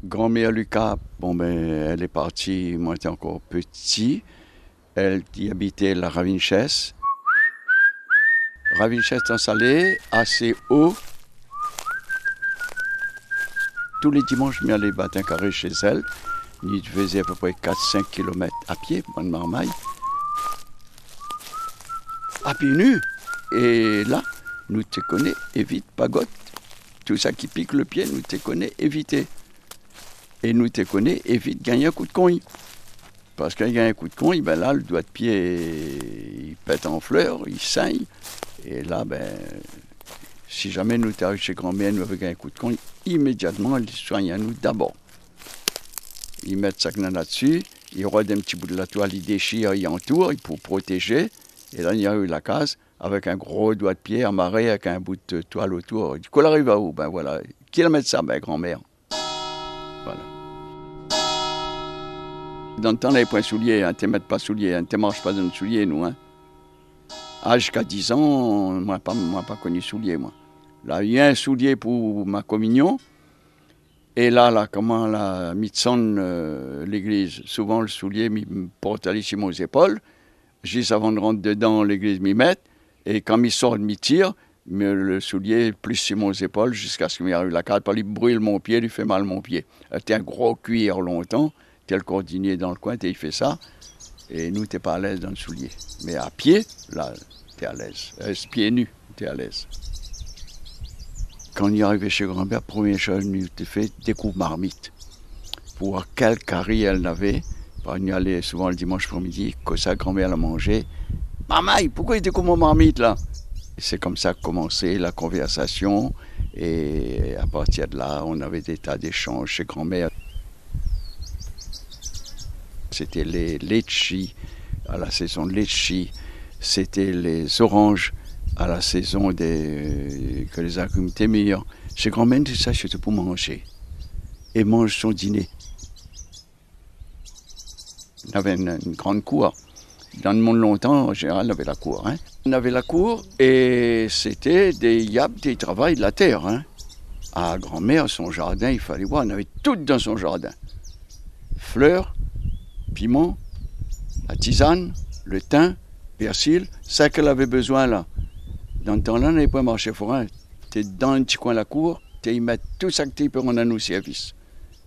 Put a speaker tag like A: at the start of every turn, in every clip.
A: Grand-mère Lucas, bon ben, elle est partie, moi j'étais encore petit. Elle y habitait la Ravinchesse. Ravinchesse installée assez haut. Tous les dimanches, je m'allais battre un carré chez elle. Il faisait à peu près 4-5 km à pied, moi de Marmaille. À pieds nus. Et là, nous te connais, évite, pagotte. Tout ça qui pique le pied, nous te connais, éviter. Et nous te connais, évite, gagner un coup de coin. Parce qu'il gagne un coup de coin, ben là, le doigt de pied, il pète en fleurs, il saigne. Et là, ben, si jamais nous t'arrives chez grand-mère, nous avec un coup de coin, immédiatement, ils soignent à nous d'abord. Ils mettent ça là-dessus, ils rodent un petit bout de la toile, ils déchirent, ils entourent, pour protéger. Et là, il y a eu la case avec un gros doigt de pied amarré avec un bout de toile autour. Du coup, elle arrive à où? Ben voilà. Qui la met ça? Ben grand-mère. Voilà. Dans le temps, on n'avait pas de souliers, hein. Tu ne mets pas de souliers, hein. Tu ne marches pas dans le soulier, nous. Hein. Ah, jusqu'à 10 ans, moi, pas connu soulier, moi. Là, il y a un soulier pour ma communion. Et là, comment la sonne l'église, souvent le soulier me porte aller sur mes épaules. Juste avant de rentrer dedans, l'église m'y met. Et quand il sort, m'y tire. Mais le soulier plus sur mes épaules jusqu'à ce qu'il m'arrive la carte. Il brûle mon pied, il fait mal mon pied. C'était un gros cuir longtemps. T'es le cordinier dans le coin, il fait ça. Et nous, t'es pas à l'aise dans le soulier. Mais à pied, là, t'es à l'aise. Pieds nus, t'es à l'aise. Quand on y arrivait chez grand-mère, première chose, nous t'ai fait découpe marmite. Pour voir quel carré elle avait. On y allait souvent le dimanche après-midi, que sa grand-mère la mangeait. Maman, pourquoi il découpe mon marmite là? Et c'est comme ça que commençait la conversation. Et à partir de là, on avait des tas d'échanges chez grand-mère. C'était les litchis à la saison de litchis. C'était les oranges à la saison que les agrumes étaient meilleurs. Chez grand-mère, tout ça, c'était pour manger. Et mange son dîner. On avait une grande cour. Dans le monde longtemps, en général, on avait la cour. Hein. On avait la cour et c'était des yaps, des travails de la terre. Hein. À grand-mère, son jardin, il fallait voir, on avait tout dans son jardin. Fleurs, piment, la tisane, le thym, persil, ça qu'elle avait besoin là. Dans le temps-là, on n'avait pas marché forain. Tu es dans un petit coin de la cour, tu y mets tout ça que tu peux rendre à nos services.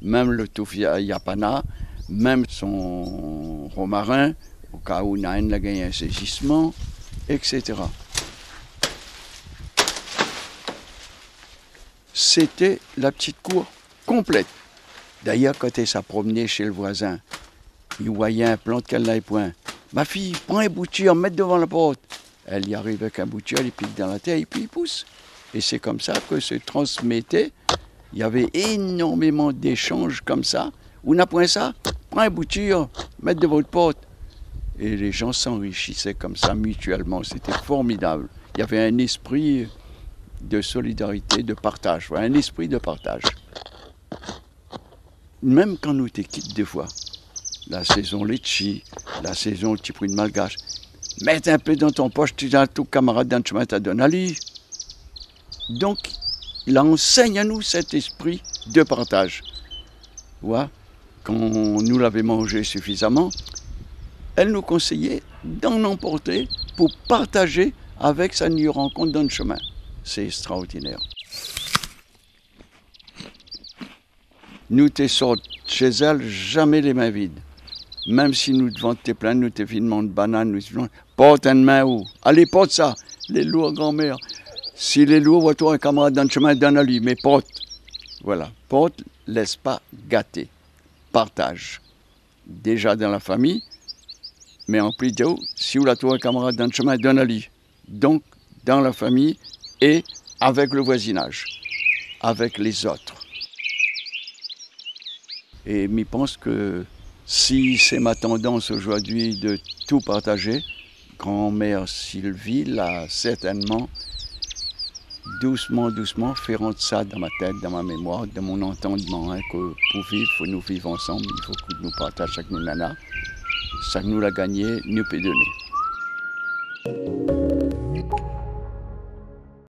A: Même le touffe yapana, même son romarin, au cas où Nain a gagné un saisissement, etc. C'était la petite cour complète. D'ailleurs, quand elle s'est promenée chez le voisin, il voyait un plant qu'elle n'avait point. Ma fille, prends un boutier, mets devant la porte. Elle y arrive avec un boutier, elle pique dans la terre et puis il pousse. Et c'est comme ça que se transmettait. Il y avait énormément d'échanges comme ça. Où n'a point ça? Prends un boutier, mets devant votre porte. Et les gens s'enrichissaient comme ça mutuellement. C'était formidable. Il y avait un esprit de solidarité, de partage. Un esprit de partage. Même quand nous étions quittes des fois, la saison litchi, la saison petit prix de malgache, mets un peu dans ton poche, tu as tout camarade dans le chemin, t'as donné à lui. Donc, il enseigne à nous cet esprit de partage. Ouais. Quand nous l'avait mangé suffisamment, elle nous conseillait d'en emporter pour partager avec sa new rencontre dans le chemin. C'est extraordinaire. Nous te sortent chez elle jamais les mains vides. Même si nous devons te plaindre, nous te filmons de bananes, nous te filmons, porte une main où? Allez, porte ça, les lourds grand-mère. Si les lourds voient toi un camarade dans le chemin, donne à lui, mais porte. Voilà, porte, laisse pas gâter. Partage. Déjà dans la famille, mais en plus de si vous la trouvez un camarade dans le chemin, donne à lui. Donc, dans la famille et avec le voisinage, avec les autres. Et je pense que si c'est ma tendance aujourd'hui de tout partager, grand-mère Sylvie l'a certainement, doucement, fait rentrer ça dans ma tête, dans ma mémoire, dans mon entendement, hein, que pour vivre, il faut nous vivre ensemble, il faut que nous partagions chaque nous nana, ça que nous l'a gagné, nous peut donner.